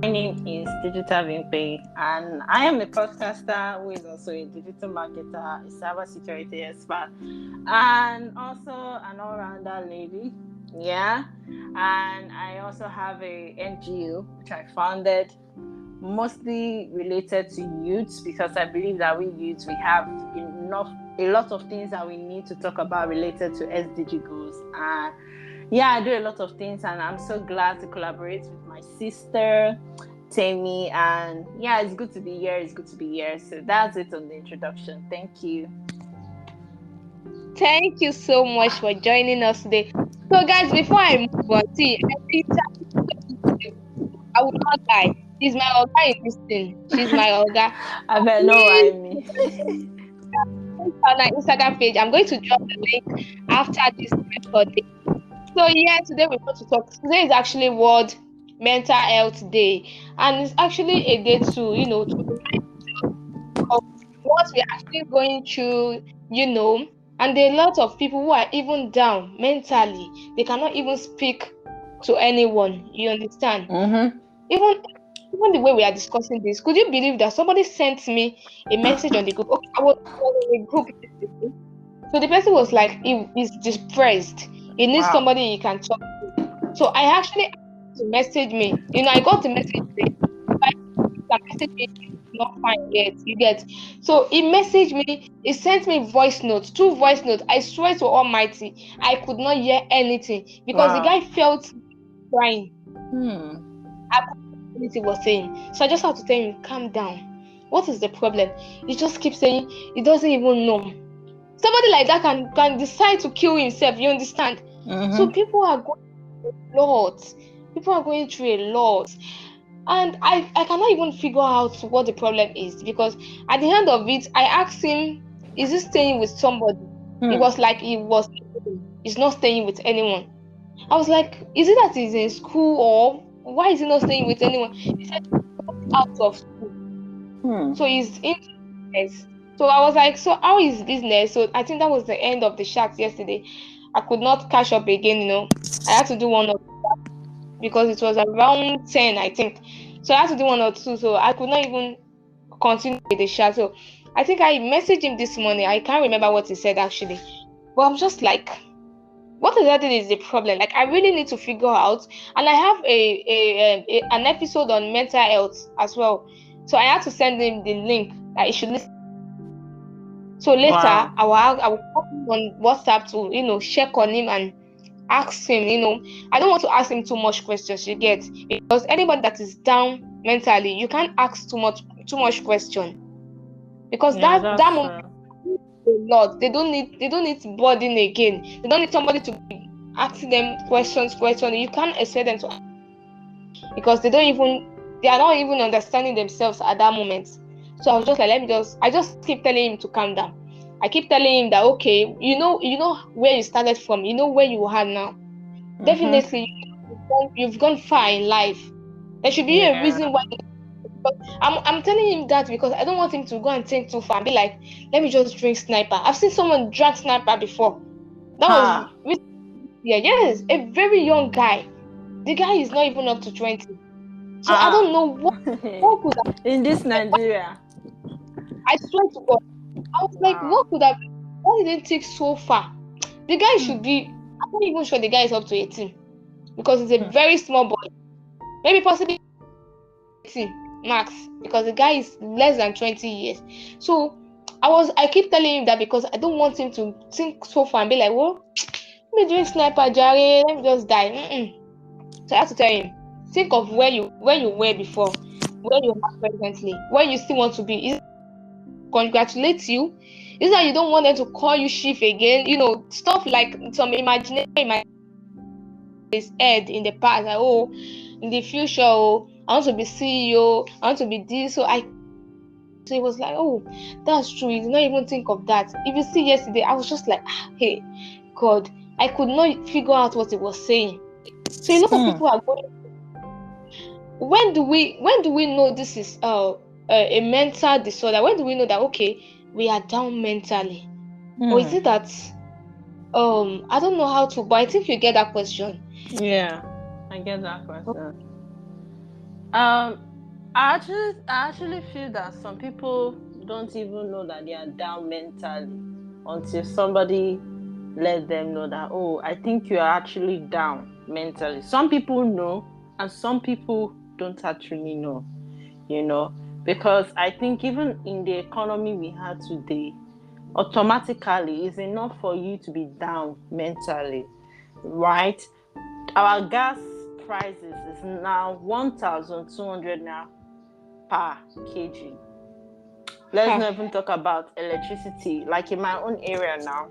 name is Digital Vimpe, and I am a podcaster who is also a digital marketer, a cybersecurity expert, and also an all-rounder lady. Yeah, and I also have a NGO which I founded, mostly related to youths, because I believe that we youths we have a lot of things that we need to talk about related to SDG goals. And yeah, I do a lot of things, and I'm so glad to collaborate with my sister, Temmy. And yeah, it's good to be here. It's good to be here. So that's it on the introduction. Thank you. Thank you so much for joining us today. So, guys, before I move on, see, I will not lie. She's my Oga in this thing. She's my Oga. I bet know what I Please, mean. on our Instagram page, I'm going to drop the link after this recording. So, yeah, today we're going to talk. Today is actually World Mental Health Day, and it's actually a day to remind of what we're actually going through, you know. And there are a lot of people who are even down mentally. They cannot even speak to anyone. You understand? Mm-hmm. Even even the way we are discussing this, could you believe that somebody sent me a message on the group? Okay, I was in a group yesterday. So the person was like, he is depressed. He needs Wow. somebody he can talk to. So I actually asked him to message me. I got the message today. Can message me not fine yet. You get. So he messaged me, he sent me voice notes, two voice notes. I swear to Almighty, I could not hear anything because the Wow. guy felt crying. Hmm. I couldn't hear anything he was saying. So I just had to tell him, calm down. What is the problem? He just keeps saying he doesn't even know. Somebody like that can decide to kill himself, you understand? So Mm-hmm. people are going through a lot. People are going through a lot. And I cannot even figure out what the problem is because at the end of it, I asked him, is he staying with somebody? It Hmm. was like he's not staying with anyone. I was like, is it that he's in school or why is he not staying with anyone? He said he's out of school. Hmm. So he's into business. So I was like, so how is business? So I think that was the end of the chat yesterday. I could not catch up again. I had to do one or because it was around 10, I think. So I had to do one or two. So I could not even continue with the chat. So I think I messaged him this morning. I can't remember what he said actually. But I'm just like, what exactly is the problem? Like I really need to figure out. And I have an episode on mental health as well. So I had to send him the link that he should listen. So later Wow. I will call him on WhatsApp to check on him and ask him. I don't want to ask him too much questions. You get, because anybody that is down mentally, you can't ask too much question because Yeah, that that's moment true. a lot. They don't need burden again. They don't need somebody to be asking them questions. You can't expect them to because they are not even understanding themselves at that moment. So I was just like, I just keep telling him to calm down. I keep telling him that okay, you know where you started from, you know where you are now. Mm-hmm. Definitely you've gone far in life. There should be a Yeah. reason why. But I'm telling him that because I don't want him to go and think too far and be like, let me just drink sniper. I've seen someone drink sniper before. That was Ha. yeah, yes, a very young guy. The guy is not even up to 20. So I don't Ah. know what could have, In this Nigeria. I swear to God. I was like, Wow. what could have, why did it take so far? The guy should Hmm. be, I'm not even sure the guy is up to 18 because he's a Hmm. very small boy. Maybe possibly 18 max because the guy is less than 20 years. So I keep telling him that because I don't want him to think so far and be like, well, let me drink sniper, Jerry, let me just die. Mm-mm. So I have to tell him, think of where you were before, where you are presently, where you still want to be. Is congratulate you? Is that you don't want them to call you chief again? Stuff like some imaginary is head in the past. Like, oh, in the future, oh, I want to be CEO, I want to be this. So he was like, oh, that's true. He did not even think of that. If you see yesterday, I was just like, hey, God, I could not figure out what he was saying. So a lot of Hmm. people are going. When do we know this is a mental disorder? When do we know that okay, we are down mentally? Or is Hmm. it that I don't know how to, but I think you get that question. Yeah. I get that question. Um, I actually feel that some people don't even know that they are down mentally until somebody let them know that, oh, I think you are actually down mentally. Some people know, and some people don't actually know, you know, because I think even in the economy we have today, automatically it's enough for you to be down mentally, right? Our gas prices is now 1,200 now per kg. Let's Huh. not even talk about electricity. Like in my own area now,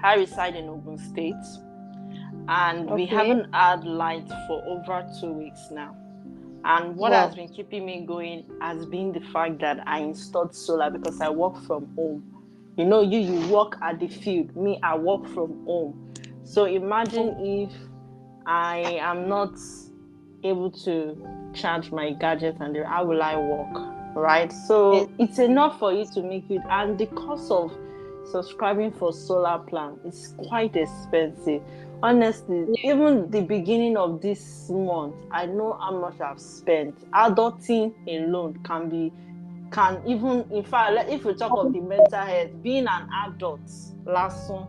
I reside in Ogun State, and we Okay. haven't had light for over 2 weeks now. And what has Wow. been keeping me going has been the fact that I installed solar because I work from home. You know, you work at the field. Me, I work from home. So imagine if I am not able to charge my gadget, and how will I work? Right? Yes. So it's enough for you to make it, and the cost of subscribing for solar plan is quite expensive. Honestly, Yes. even the beginning of this month, I know how much I've spent. Adulting alone can even, in fact, if we talk of the mental health, being an adult last one,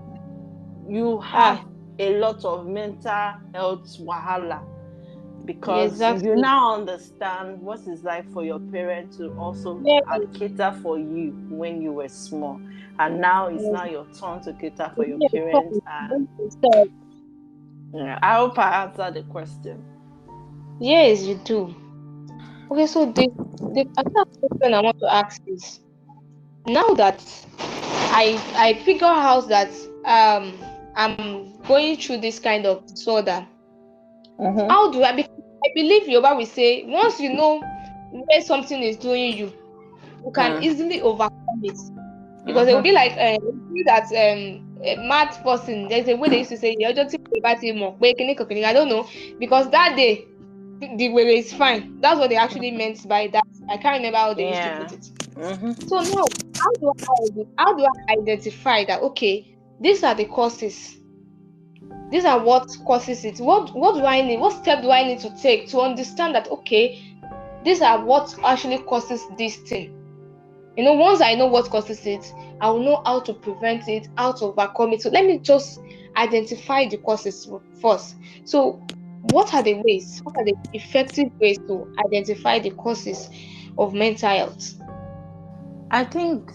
you have Ah. a lot of mental health wahala, Yeah, because you exactly. now understand what it's like for your parents to also Yeah. cater for you when you were small, and now it's Yes. now your turn to cater for your Yeah, parents. And yeah, I hope I answered the question. yes, you do. Okay, so the other question I want to ask is, now that I figure out that I'm going through this kind of disorder, Mm-hmm. how do I? Because I believe Yoruba will say, once you know where something is doing you, you can Mm. easily overcome it. Because it will Mm-hmm. be like see that a mad person. There's a way they used to say, "You're just about to I don't know, because that day the way is fine. That's what they actually meant by that. I can't remember how they used to Yeah. put it. Mm-hmm. So now, how do I identify that? Okay, these are the causes. These are what causes it. What do I need? What step do I need to take to understand that? Okay, these are what actually causes this thing. Once I know what causes it, I will know how to prevent it, how to overcome it. So let me just identify the causes first. So, what are the ways? What are the effective ways to identify the causes of mental health? I think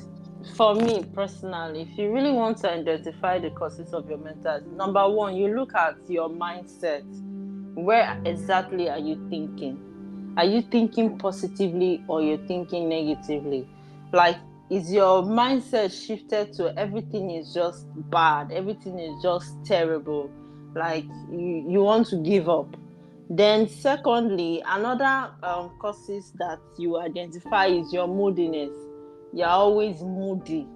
for me personally, if you really want to identify the causes of your mental health, number one, you look at your mindset. Where exactly are you thinking? Are you thinking positively or you're thinking negatively? Like, is your mindset shifted to everything is just bad, everything is just terrible, like you want to give up? Then, secondly, another causes that you identify is your moodiness. You're always moody.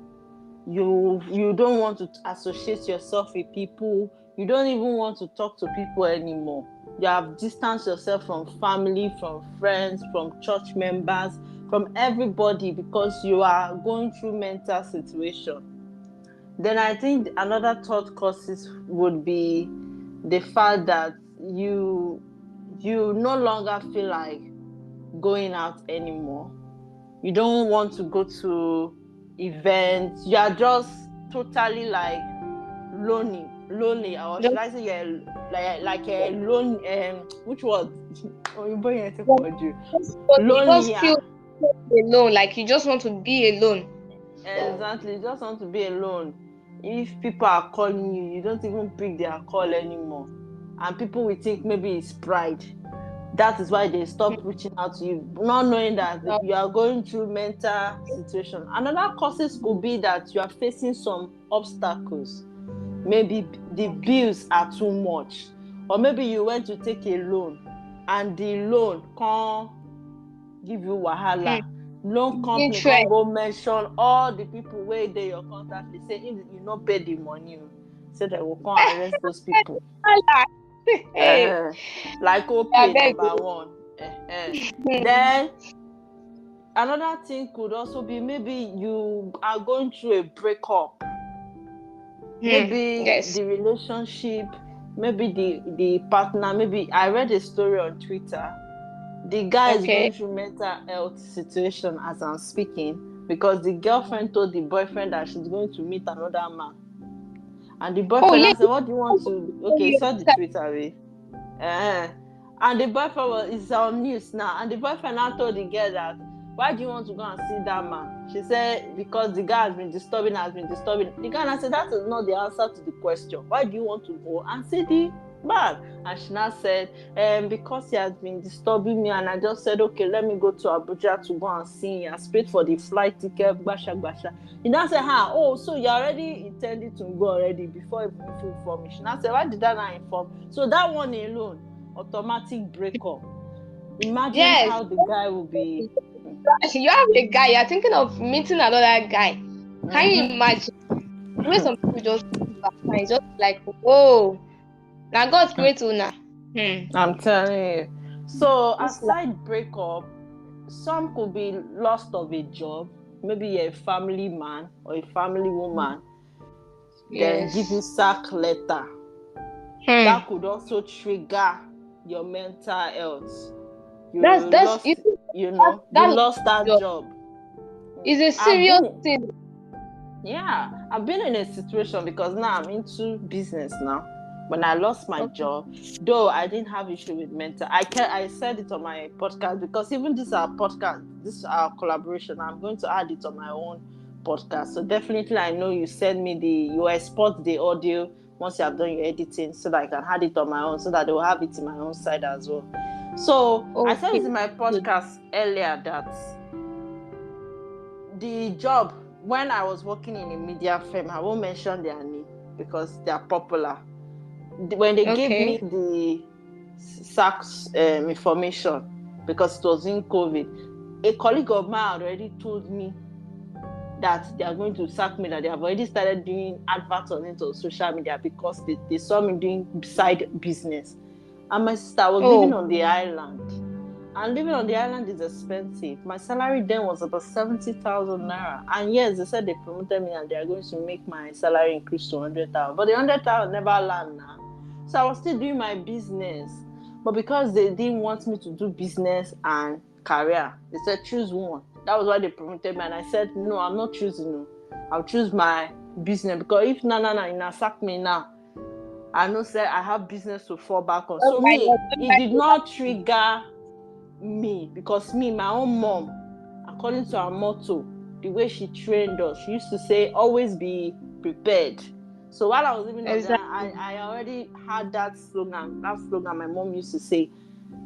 You don't want to associate yourself with people. You don't even want to talk to people anymore. You have distanced yourself from family, from friends, from church members, from everybody, because you are going through mental situation. Then I think another thought causes would be the fact that you no longer feel like going out anymore. You don't want to go to events. You are just totally like lonely, or should Just, I say you're like a lone, which word? Oh, you boy, you lonely. just feel alone, like you just want to be alone. Exactly, you just want to be alone. If people are calling you, you don't even pick their call anymore, and people will think maybe it's pride. That is why they stop reaching out to you, not knowing that Uh, you are going through mental situation. Another causes could be that you are facing some obstacles. Maybe the bills are too much, or maybe you went to take a loan, and the loan can't give you wahala. Loan company Interest. can't go mention all the people wey dey your contact list, say if you no pay the money, say they go come arrest those people. Hey, Like I opay beg number one. Then another thing could also be, maybe you are going through a breakup. Maybe Yes. the relationship, maybe the partner. Maybe I read a story on Twitter. The guy is Okay. going through mental health situation as I'm speaking because the girlfriend told the boyfriend that she's going to meet another man. And the Oh boyfriend yeah. now said, what do you want to... Okay, you saw the tweet, Abby. And the boyfriend is on news now. And the boyfriend now told the girl that, why do you want to go and see that man? She said, because the guy has been disturbing. The guy now said, that is not the answer to the question. Why do you want to go and see the man? And she now said, because he has been disturbing me, and I just said, okay, let me go to Abuja to go and see him. I paid for the flight ticket, basha basha. He now said, oh, so you already intended to go already before if you inform me. She now said, why did I not inform? So that one alone, automatic breakup. Imagine Yes. how the guy will be. You have a guy, you're thinking of meeting another guy. Can you Mm-hmm. imagine? The way some people just feel back, it's just like, oh, now God's great to now. I'm telling you. So It's like, aside breakup, some could be loss of a job. Maybe you're a family man or a family woman. Then give you yes. sack letter. Hmm. That could also trigger your mental health. You That's lost, you that lost that job job. is a I've serious been thing. Yeah, I've been in a situation because now I'm into business now. When I lost my Okay. job, though I didn't have issue with mental, I said it on my podcast because even this our podcast, this our collaboration, I'm going to add it on my own podcast. So definitely, I know you export the audio once you have done your editing, so that I can add it on my own, so that they will have it in my own side as well. So I said Okay. it in my podcast earlier that the job when I was working in a media firm, I won't mention their name because they are popular. When they gave me Okay. the SACS information, because it was in COVID, a colleague of mine already told me that they are going to sack me, that they have already started doing adverts on it on social media because they saw me doing side business. And my sister was living Oh, on the island. And living on the island is expensive. My salary then was about 70,000 naira. And yes, they said they promoted me and they are going to make my salary increase to 100,000. But the 100,000 never land now. So I was still doing my business. But because they didn't want me to do business and career, they said choose one. That was why they promoted me. And I said, no, I'm not choosing. No. I'll choose my business. Because if you not sack me now, I know say I have business to fall back on. oh So my me, God. it did not trigger me because me, my own mom, according to her motto, the way she trained us, she used to say, always be prepared. So while I was living on there, Exactly. I already had that slogan. That slogan my mom used to say,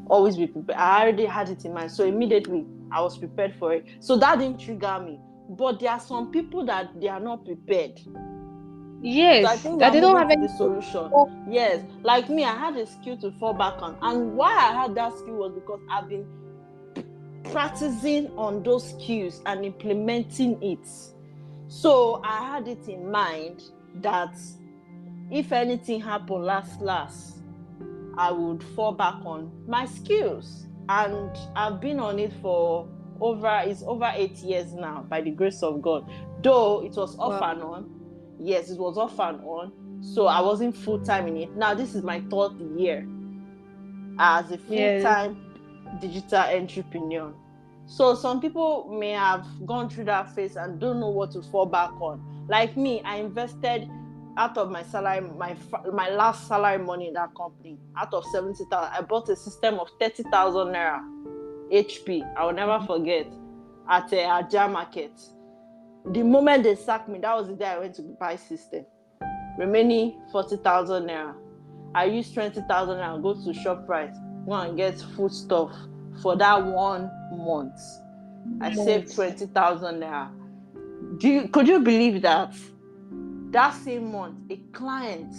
always be prepared. I already had it in mind. So immediately I was prepared for it. So that didn't trigger me. But there are some people that they are not prepared. So I Yes, think we that are they don't moving have to the any. solution. Oh, Yes, like me, I had a skill to fall back on. And why I had that skill was because I've been practicing on those skills and implementing it. So I had it in mind that if anything happened last, I would fall back on my skills. And I've been on it for over 8 years now, by the grace of God. Though it was off wow. and on. Yes, it was off and on. So I wasn't full time in it. Now this is my third year as a Yes. full-time digital entrepreneur. So some people may have gone through that phase and don't know what to fall back on. Like me, I invested out of my salary, my last salary money in that company. Out of 70,000, I bought a system of 30,000 naira HP. I will never forget, at a Aja market. The moment they sacked me, that was the day I went to buy system. Remaining 40,000 naira. I used 20,000 naira, go to ShopRite, go and get food stuff for that 1 month. I saved Months. 20,000 naira. Could you believe that? That same month, a client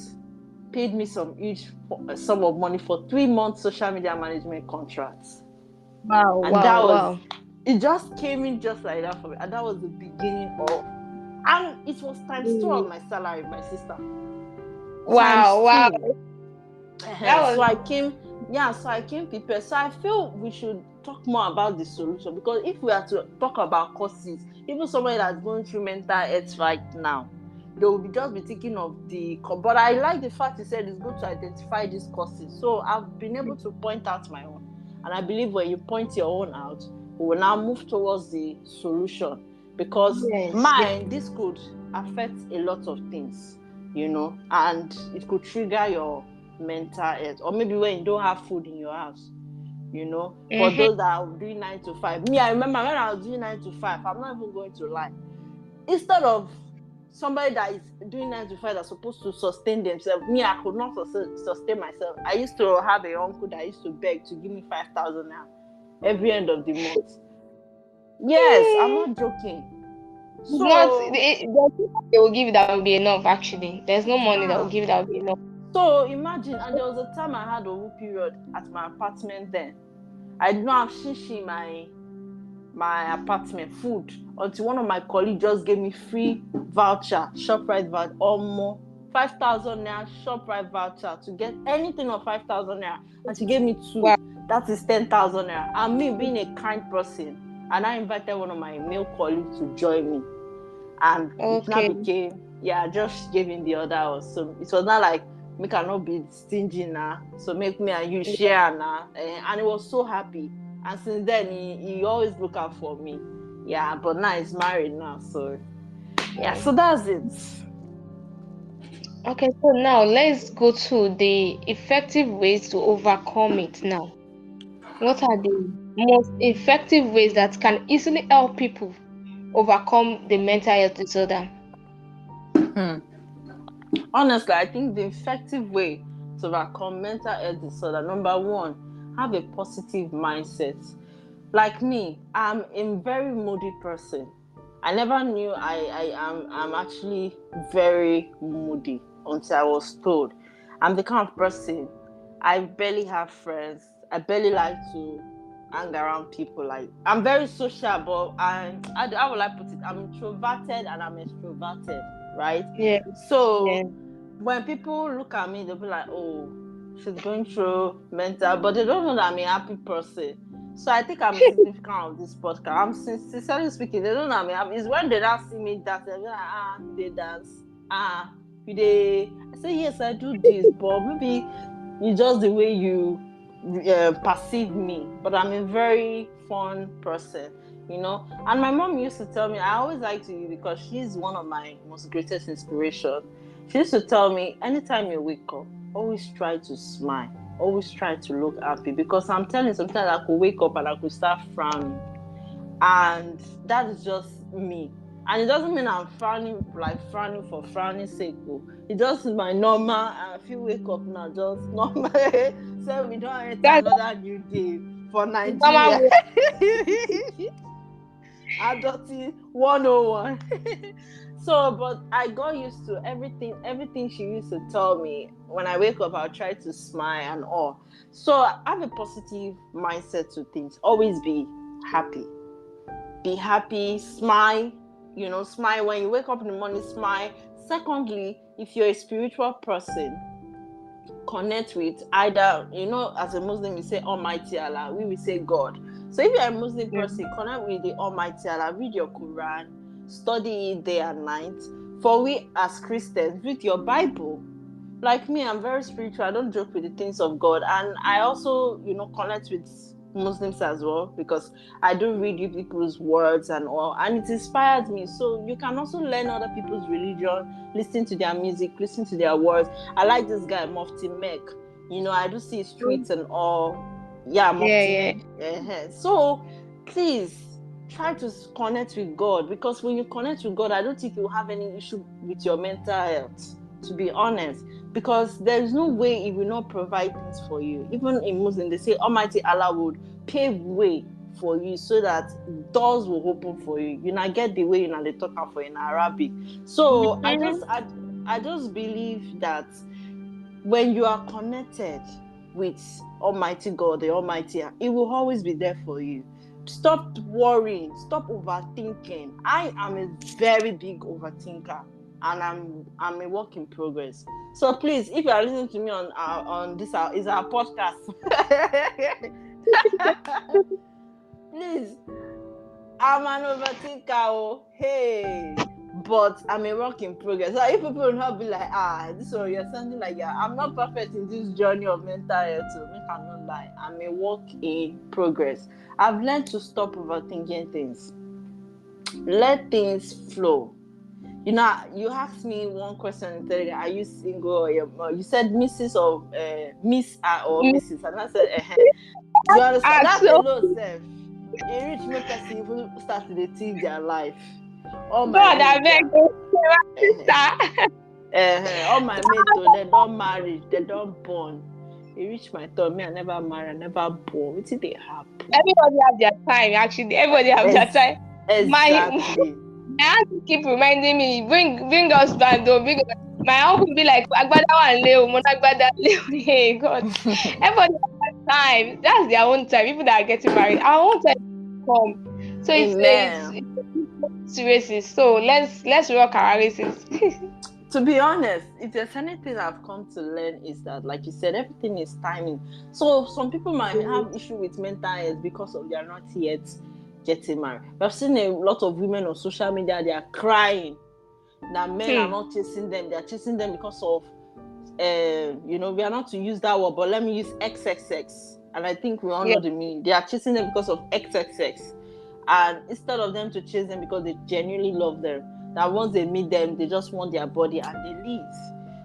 paid me some huge sum of money for 3 months social media management contracts. Wow, And wow, wow. it just came in just like that for me. And that was the beginning of, and it was times two Mm. of my salary, my sister. Wow, Times wow. two. That So was I came prepared. So I feel we should talk more about the solution, because if we are to talk about causes, even somebody that's going through mental health right now, they will just be thinking of but I like the fact you said it's good to identify these causes. So I've been able to point out my own. And I believe when you point your own out, we will now move towards the solution. Because Yes. this could affect a lot of things, and it could trigger your mental health. Or maybe when you don't have food in your house, for Mm-hmm. those that are doing 9 to 5. Me, I remember when I was doing 9 to 5, I'm not even going to lie. Instead of somebody that is doing 9 to 5 that's supposed to sustain themselves, me, I could not sustain myself. I used to have a uncle that used to beg to give me 5,000 now every end of the month. Yes, I'm not joking. It's not. So They will give you that will be enough. Actually, there's no money that will uh-huh. give you that will be enough. So imagine, and there was a time I had a whole period at my apartment then. I did not have shishi in my apartment food until one of my colleagues just gave me free voucher, ShopRite voucher, or more, 5,000 naira ShopRite voucher to get anything of 5,000 naira, and she gave me two. Wow. That is 10,000 naira. And me being a kind person, and I invited one of my male colleagues to join me, and it now Okay. became, I just gave him the other. So it was not like me cannot be stingy now, so make me and you share now, and he was so happy. And since then he always look out for me. But now he's married now, so so that's it. Okay. So now let's go to the effective ways to overcome it. Now, what are the most effective ways that can easily help people overcome the mental health disorder? Honestly, I think the effective way to overcome mental health disorder, number one, have a positive mindset. Like me, I'm a very moody person. I never knew I'm actually very moody until I was told. I'm the kind of person, I barely have friends. I barely like to hang around people. Like, I'm very social, but how will I put it? I'm introverted and I'm extroverted, right? Yeah. Yeah. So when people look at me, they'll be like, "Oh, she's going through mental," but they don't know that I'm a happy person. So I think I'm a significant of this podcast. I'm sincerely speaking, they don't know I'm happy. It's when they don't see me dance, they're like, they dance. They. I say, yes, I do this, but maybe it's just the way you perceive me. But I'm a very fun person, And my mom used to tell me, I always liked you because she's one of my most greatest inspiration. She used to tell me, anytime you wake up, always try to smile. Always try to look happy, because I'm telling you, sometimes I could wake up and I could start frowning. And that is just me. And it doesn't mean I'm frowning, like frowning for frowning sake. It just is my normal. And if you wake up now, just normal. So we don't enter That's another new day for the Nigeria. normal way. Adulting 101. So, but I got used to everything she used to tell me. When I wake up, I'll try to smile and all. So I have a positive mindset to things. Always be happy. Be happy, smile, smile when you wake up in the morning, smile. Secondly, if you're a spiritual person, connect with either, as a Muslim, we say Almighty Allah, we will say God. So if you're a Muslim Yeah. person, connect with the Almighty Allah, read your Quran, study it day and night. For we as Christians, read your Bible. Like me, I'm very spiritual. I don't joke with the things of God. And I also, connect with Muslims as well, because I do read you people's words and all. And it inspires me. So you can also learn other people's religion, listen to their music, listen to their words. I like this guy, Mufti Mek. I do see his tweets and all. Yeah, Yeah. Mufti Yeah. Mek. So please try to connect with God, because when you connect with God, I don't think you'll have any issue with your mental health, to be honest. Because there is no way He will not provide things for you. Even in Muslim, they say Almighty Allah would pave way for you so that doors will open for you. You not get the way they talk out for in Arabic. So Mm-hmm. I just believe that when you are connected with Almighty God, the Almighty, He will always be there for you. Stop worrying, stop overthinking. I am a very big overthinker, and I'm a work in progress. So please, if you are listening to me on this is our podcast, please, I'm an overthinker. Hey, but I'm a work in progress. So if people will not be like, this one you're sounding like, yeah, I'm not perfect in this journey of mental health. So make I not lie, I'm a work in progress. I've learned to stop overthinking things. Let things flow. You know, you asked me one question today, are you single or you said Mrs. or Miss or Mrs. And I said, you understand? Ah, That so alone self, a rich me person even start to think their life. All my God, I mates, beg you, sister. all my mates, oh, they don't marry, they don't born. He reach my turn, me, I never marry, I never born. What did they happen? Everybody have their time. Actually, everybody have their Ex- time. My exactly. aunt keep reminding me, bring us band, though, bring us. My uncle be like, Agbada and Leo, Monagbada Leo. Hey God, everybody has their time. That's their own time. People that are getting married, our own time come. So Amen. it's races. So let's rock our races. To be honest, if there's anything I've come to learn is that, like you said, everything is timing. So some people might have issue with mental health because of they are not yet getting married. I've seen a lot of women on social media, they are crying that men are not chasing them. They are chasing them because of, we are not to use that word, but let me use XXX. And I think we all Yeah. know the meaning. They are chasing them because of XXX. And instead of them to chase them because they genuinely love them, that once they meet them, they just want their body and they leave.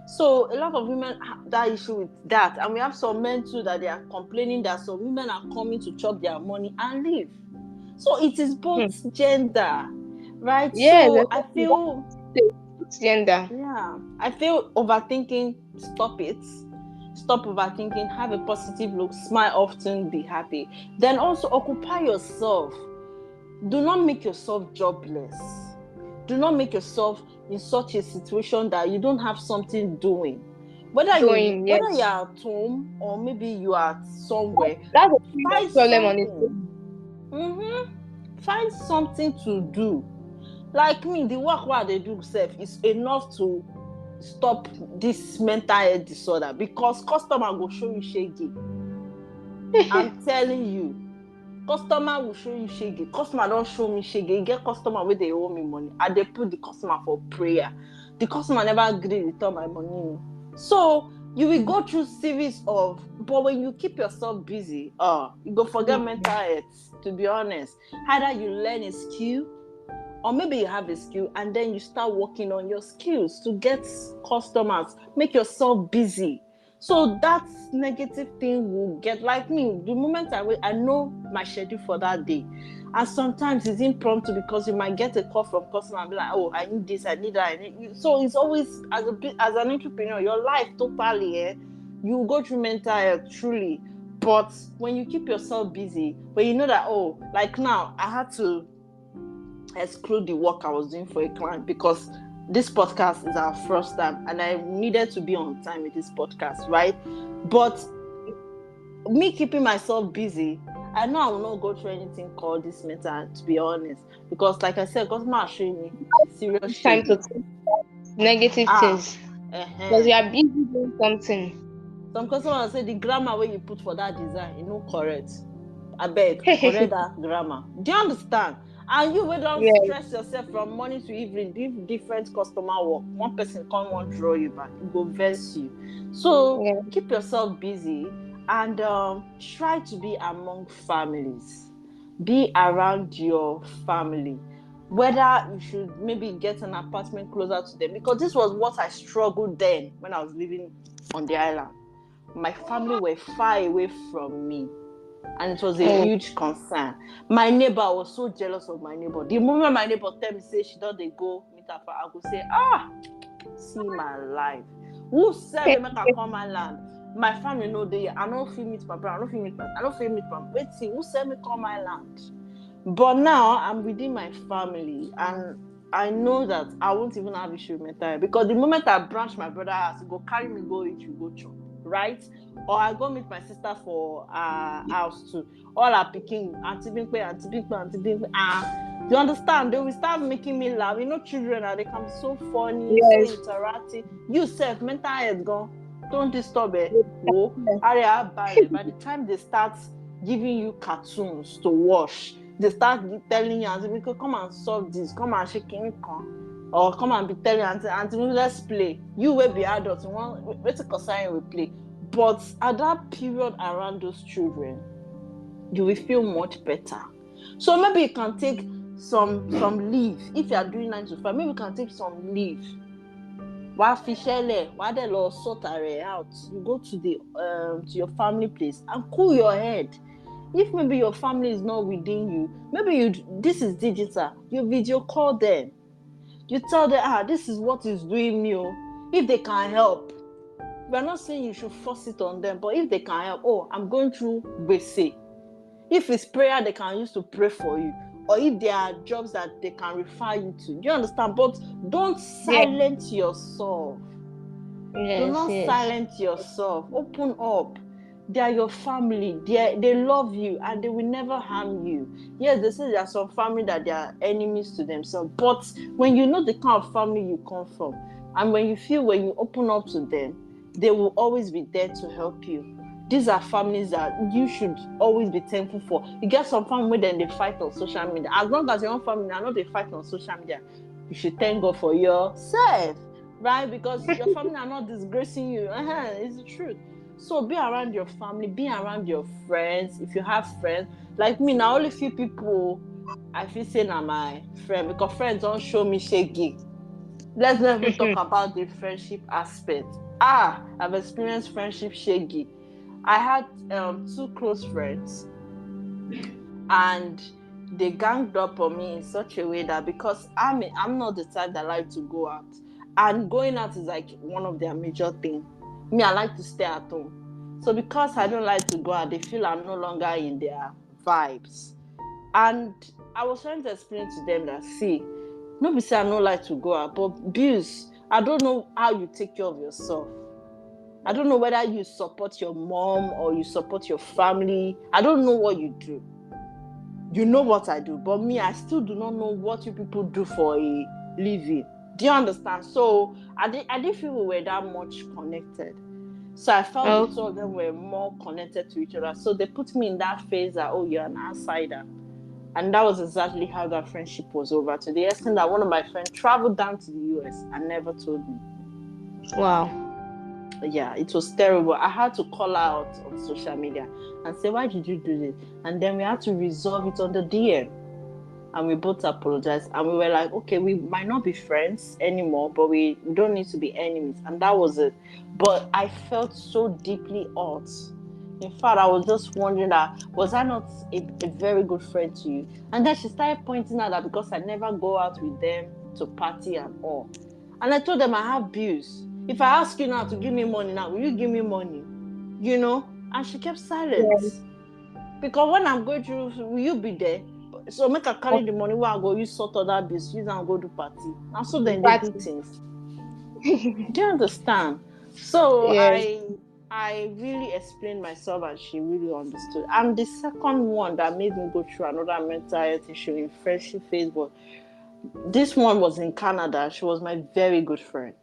So a lot of women have that issue with that. And we have some men too that they are complaining that some women are coming to chop their money and leave. So it is both gender, right? Yes, So I exactly. feel, That's gender. yeah, I feel overthinking, stop it. Stop overthinking, have a positive look, smile often, be happy. Then also occupy yourself. Do not make yourself jobless. Do not make yourself in such a situation that you don't have something doing. Whether you Doing, whether yes. you are at home or maybe you are somewhere, That's a serious find problem on its something. own. Find something to do. Like me, the work what they do self is enough to stop this mental health disorder because customer go show you shege. I'm telling you. Customer will show you shege. Customer don't show me shege. You get customer where they owe me money. I dey put the customer for prayer. The customer never agree return my money. So you will go through series of, but when you keep yourself busy, you go forget mental health. To be honest, either you learn a skill, or maybe you have a skill and then you start working on your skills to get customers. Make yourself busy. So that negative thing will get, like me, the moment I know my schedule for that day. And sometimes it's impromptu because you might get a call from customer and be like, oh, I need this, I need that. So it's always, as an entrepreneur, your life totally, you go through mental health, truly. But when you keep yourself busy, when you know that, oh, like now, I had to exclude the work I was doing for a client because this podcast is our first time and I needed to be on time with this podcast, right? But me keeping myself busy, I know I will not go through anything called this mental, to be honest, because like I said, customer are showing me serious It's time to shady. think negative Ah, things because you uh-huh. are busy doing something. Some customers say the grammar where you put for that design, you know, correct. I beg, correct that grammar. Do you understand? And you will don't Yeah. stress yourself from morning to evening, different customer work. One person can't want draw you back, it go vex you. So Yeah. keep yourself busy and try to be among families. Be around your family. Whether you should maybe get an apartment closer to them, because this was what I struggled then when I was living on the island. My family were far away from me and it was a Oh. huge concern. My neighbor, I was so jealous of my neighbor. The moment my neighbor tell me say she don dey go meet her for, I go say, see my life. Who said they make her come my land? My family know they. I no fit meet my brother. I no fit meet my. Waiting. Who said me come my land? But now I'm within my family and I know that I won't even have issue with mental health because the moment I branch my brother house, he go carry me go eat, you go chop, right? Or I go meet my sister for house too. All her picking, auntie Bimpe, auntie Bimpe, auntie Bimpe. You understand? They will start making me laugh. You know, children they can be so funny, so Yes. interactive. You self, mental health gone. Don't disturb it. Whoa, area ballet. By the time they start giving you cartoons to watch, they start telling you, come and solve this, come and shake it. or come and be telling auntie, let's play. You will be adults. Wait to concern we play. But at that period around those children, you will feel much better. So maybe you can take some leave. If you are doing 9 to 5, maybe you can take some leave. While they lost sort out, you go to your family place and cool your head. If maybe your family is not within you, maybe this is digital, you video call them. You tell them, this is what is doing me. If they can help, we're not saying you should force it on them, but if they can help, I'm going through gbese. If it's prayer they can use to pray for you, or if there are jobs that they can refer you to, you understand? But don't silence yourself. Do not silence yourself. Open up. They are your family. They love you and they will never harm you. Yes, they say there are some family that they are enemies to themselves. But when you know the kind of family you come from, and when you open up to them, they will always be there to help you. These are families that you should always be thankful for. You get some family then they fight on social media. As long as your own family are not they fight on social media, you should thank God for yourself. Right? Because your family are not disgracing you. It's the truth. So be around your family, be around your friends. If you have friends, like me, now only few people I feel say na my friend, because friends don't show me shaggy. Let's not even talk about the friendship aspect. I've experienced friendship shaggy. I had 2 close friends, and they ganged up on me in such a way that because I'm not the type that like to go out, and going out is like one of their major things. Me, I like to stay at home. So because I don't like to go out, they feel I'm no longer in their vibes. And I was trying to explain to them that, see, nobody say I don't like to go out, but bills, I don't know how you take care of yourself. I don't know whether you support your mom or you support your family. I don't know what you do. You know what I do, but me, I still do not know what you people do for a living. Do you understand? So I didn't feel we were that much connected. So I felt the 2 of them were more connected to each other. So they put me in that phase that, you're an outsider. And that was exactly how that friendship was over, to the extent that one of my friends traveled down to the US and never told me. Wow. Yeah, it was terrible. I had to call out on social media and say, why did you do this? And then we had to resolve it on the DM. And we both apologized. And we were like, okay, we might not be friends anymore, but we don't need to be enemies. And that was it. But I felt so deeply hurt. In fact, I was just wondering that, was I not a very good friend to you? And then she started pointing out that because I never go out with them to party and all. And I told them I have bills. If I ask you now to give me money now, will you give me money? And she kept silent. Because when I'm going through, will you be there? So make I carry the money where I go use sort of that bills, use and go do party. And so then they do things. Do you understand? So I really explained myself and she really understood. And the second one that made me go through another mental health issue in friendship phase was, this one was in Canada. She was my very good friend.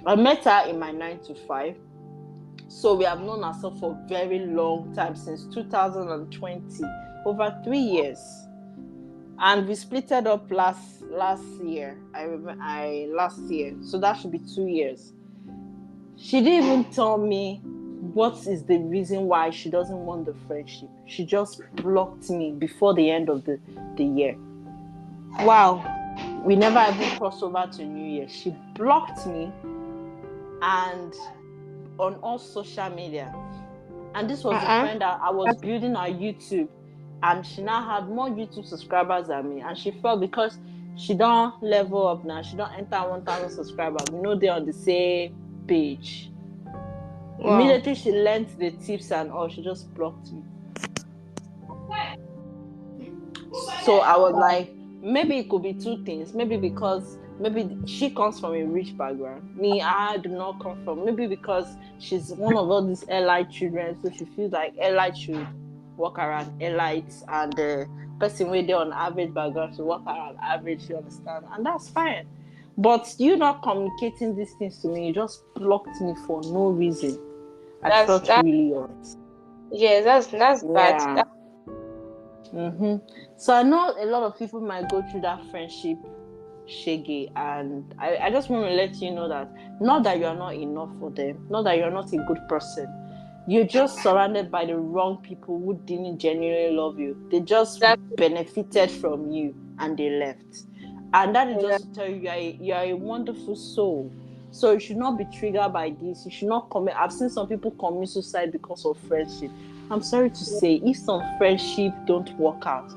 I met her in my 9 to 5. So we have known ourselves for a very long time, since 2020, over 3 years. And we splitted up last year. I remember last year. So that should be 2 years. She didn't even tell me what is the reason why she doesn't want the friendship. She just blocked me before the end of the year. Wow. We never even crossed over to New Year. She blocked me, and on all social media. And this was the friend that I was building our YouTube, and she now had more YouTube subscribers than me. And she felt because she don't level up now, she don't enter 1,000 subscribers, they're on the same page. Wow. Immediately she learned the tips and all, she just blocked me. So I was like, maybe it could be 2 things. Maybe she comes from a rich background. Me, I do not come from. Maybe because she's one of all these elite children, so she feels like elite should walk around elites, and the person where they're on average background should walk around average, you understand? And that's fine. But you not communicating these things to me, you just blocked me for no reason. I felt really hurt. Yes, that's bad. So I know a lot of people might go through that friendship shaggy. And I just want to let you know that not that you're not enough for them, not that you're not a good person. You're just surrounded by the wrong people who didn't genuinely love you. They just Exactly. benefited from you and they left. And that is just to Exactly. tell you you're a wonderful soul. So you should not be triggered by this. You should not commit. I've seen some people commit suicide because of friendship. I'm sorry to say, if some friendship don't work out,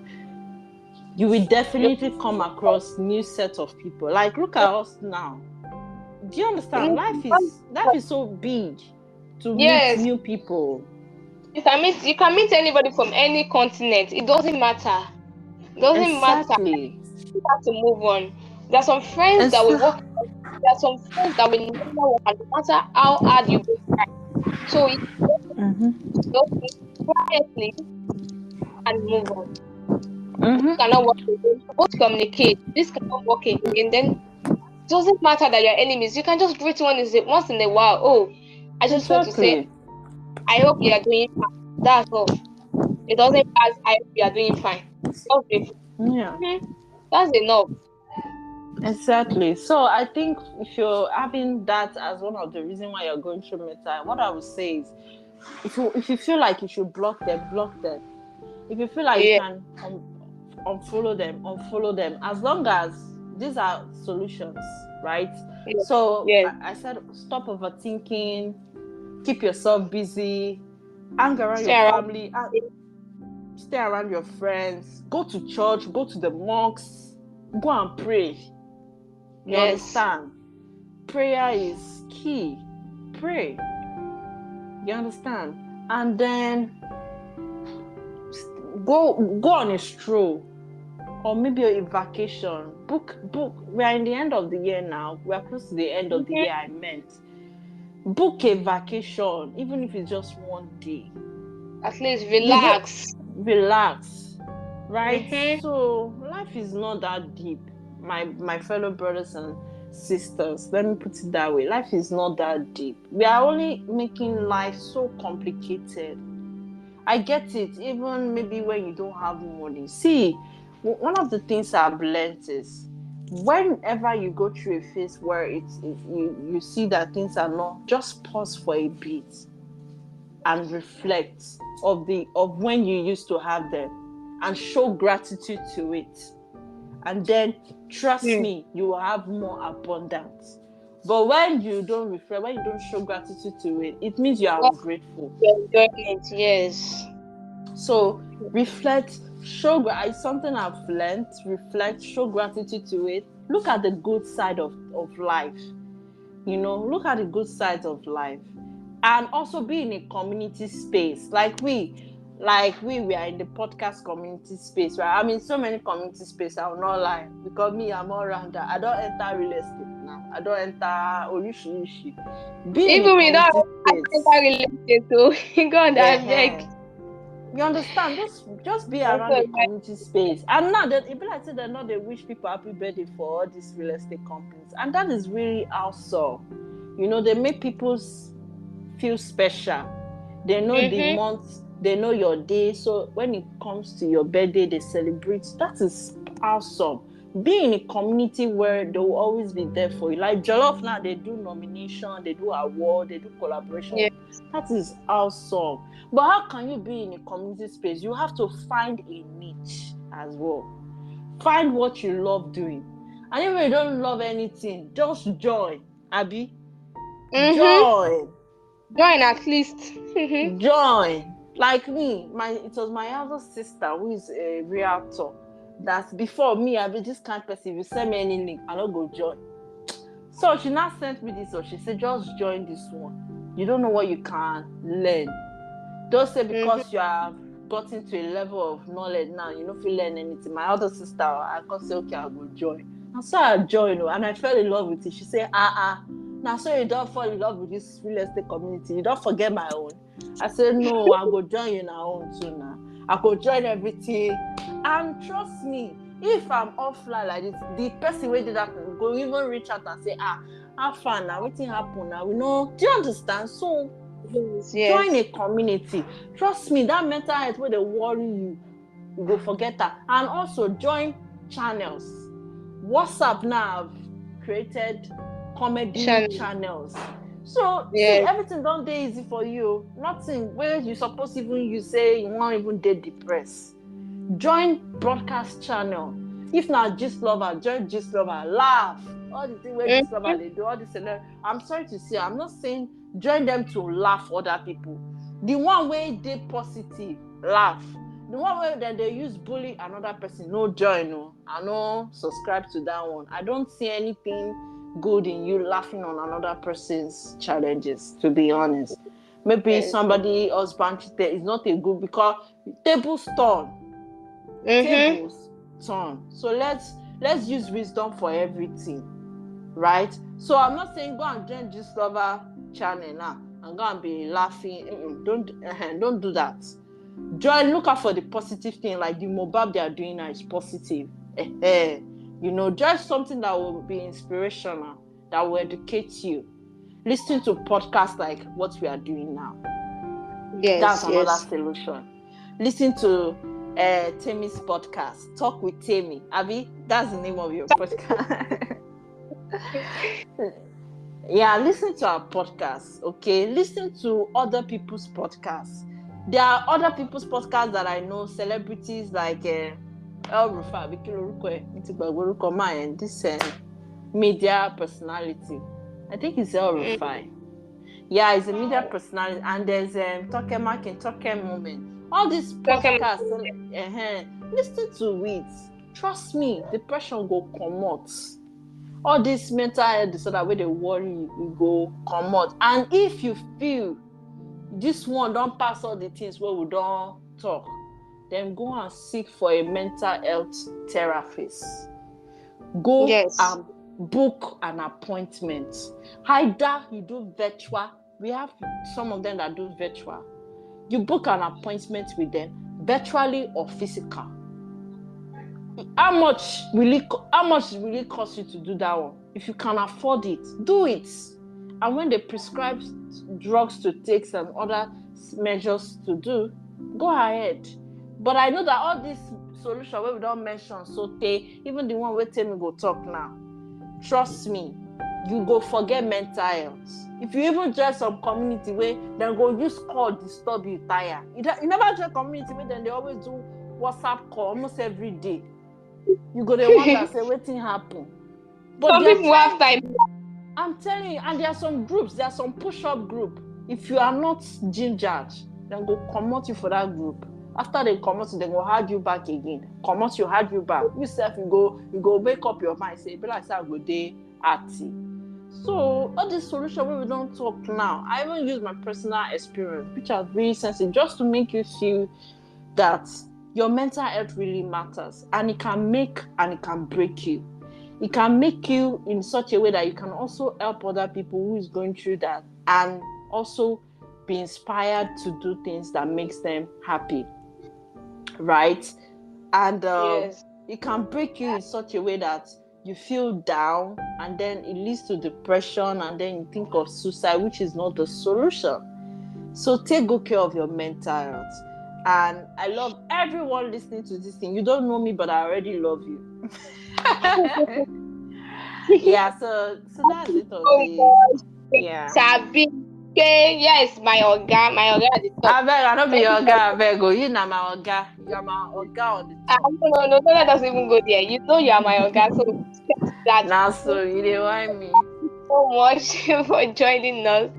you will definitely come across new set of people. Like look at us now. Do you understand? Life is so big to meet Yes, new people. you can meet anybody from any continent. It doesn't matter. It doesn't matter. Exactly. You have to move on. There are some friends that will Exa- work. There are some friends that will never work out, no matter how hard you go try. So you just think quietly and move on. This cannot work again. Both communicate. This cannot work again. Then it doesn't matter that you're enemies. You can just greet once in a while. Oh, I just want to say, exactly. I hope you are doing fine. That's all. It doesn't pass. I hope you are doing fine. Just grateful. Yeah. That's enough. Exactly. So I think if you're having that as one of the reasons why you're going through mental, what I would say is, if you feel like you should block them, block them. If you feel like you Yeah. can unfollow them, unfollow them. As long as these are solutions, right? Yes. So Yes. I said, stop overthinking, keep yourself busy, hang around Stay your around. family, stay around your friends, go to church, go to the mosques, go and pray. You Yes. understand? Prayer is key. Pray. You understand? And then go on a stroll or maybe a vacation. Book. We are in the end of the year now. We are close to the end of the year. I meant book a vacation, even if it's just one day. At least You don't relax. relax, right? Mm-hmm. So life is not that deep, my fellow brothers and sisters. Let me put it that way. Life is not that deep. We are only making life so complicated. I get it, even maybe when you don't have money. See, one of the things I've learned is whenever you go through a phase where you see that things are not, just pause for a bit and reflect of when you used to have them and show gratitude to it. And then trust Hmm. me, you will have more abundance. But when you don't reflect, when you don't show gratitude to it, it means you are Well, ungrateful. you're enjoying it. Yes. So reflect, it's something I've learned. Reflect, show gratitude to it. Look at the good side of life. Look at the good sides of life. And also be in a community space. We are in the podcast community space, right? I'm in so many community space, I will not lie. Because me, I'm all rounder. I don't enter real estate now. I don't enter Orishiishi. Be in a Even without community I space. enter related to God, I beg. Yeah. You understand? Just be around Also, the community space. And now that it be like say they're not they wish people happy birthday for all these real estate companies. And that is really awesome. They make people feel special. They know the mm-hmm. month, they know your day. So when it comes to your birthday, they celebrate. That is awesome. Be in a community where they will always be there for you. Like Jollof now, they do nomination, they do award, they do Yeah. collaboration. That is awesome. But how can you be in a community space? You have to find a niche as well. Find what you love doing. And if you don't love anything, just join. Abby, Mm-hmm. join. Join at least. Mm-hmm. Join. Like me, it was my elder sister who is a realtor. That before me, I be this kind of person. If you send me any link, I don't go join. So she now sent me this. So she said, just join this one. You don't know what you can learn. Don't say Mm-hmm. because you have gotten to a level of knowledge now, you don't feel learn anything. My other sister, I can say, okay, I'll go join. And so I joined, and I fell in love with it. She said, now so you don't fall in love with this real estate community. You don't forget my own. I said, no, I'll go join you now own too now. I go join everything. And trust me, if I'm offline like this, the person who did that go even reach out and say, how far now? What happen now? Do you understand? So Yes. join a Yes. community. Trust me, that mental health wey dey worry you, you go forget that. And also join channels WhatsApp now have created comedy channels. So see, everything don't dey easy for you. Nothing where you suppose even you say you won't even dey depressed. Join broadcast channel. If not Gist Lover, join Gist Lover. Laugh. All the things where Gist Lover they do, all this. I'm sorry to say, I'm not saying join them to laugh other people. The one way they positive, laugh. The one where then they use bully another person, no join, no. I no subscribe to that one. I don't see anything good in you laughing on another person's challenges, to be honest. Maybe somebody husband cheated is not a good because tables turn. Tables turn. So let's use wisdom for everything, right? So I'm not saying go and join Gist Lover channel now and go and be laughing. Don't do that. Join, look out for the positive thing, like the mobile they are doing now is positive. Just something that will be inspirational, that will educate you. Listen to podcasts like what we are doing now. That's another solution. Listen to Temmy's podcast, Talk with Temmy. Abby, that's the name of your podcast. Yeah, listen to our podcast, okay? Listen to other people's podcasts. There are other people's podcasts that I know, celebrities like El Rufai, this media personality. I think it's El Rufai. Yeah, it's a media personality. And there's Tokem Moment. All these podcasts, listen to it. Trust me, depression go comot. All this mental health disorder where they worry you go comot. And if you feel this one don't pass all the things where we don't talk, then go and seek for a mental health therapist. Go and book an appointment. Either you do virtual. We have some of them that do virtual. You book an appointment with them, virtually or physical. How much will it cost you to do that one? If you can afford it, do it. And when they prescribe drugs to take and other measures to do, go ahead. But I know that all these solutions where we don't mention, even the one where Temmy go talk now, trust me, you go forget mental health. If you even join some community where then go use call disturb you tire. You never join community where then they always do WhatsApp call almost every day. You go there wonder say wetin happen. But some people have time. I'm telling you, and there are some groups, there are some push-up group. If you are not gingered, then go comot you for that group. After they comot you, they go hard you back again. Comot you, hard you back. You self, you go wake up your mind, say, be like say I go dey arty. So all this solution where we don't talk now, I even use my personal experience, which are really sensitive, just to make you feel that your mental health really matters, and it can make and it can break you. It can make you in such a way that you can also help other people who is going through that, and also be inspired to do things that makes them happy, right? And it can break you in such a way that you feel down, and then it leads to depression, and then you think of suicide, which is not the solution. So take good care of your mental health. And I love everyone listening to this thing. You don't know me, but I already love you. Yeah, so that's it. Yeah. Sabi, yes, my oga at the top. I don't be your oga, Abego. You know my oga. You're my oga on the top. No, don't let us even go there. You know you are my oga, so that. Now, so you don't want me. So much for joining us.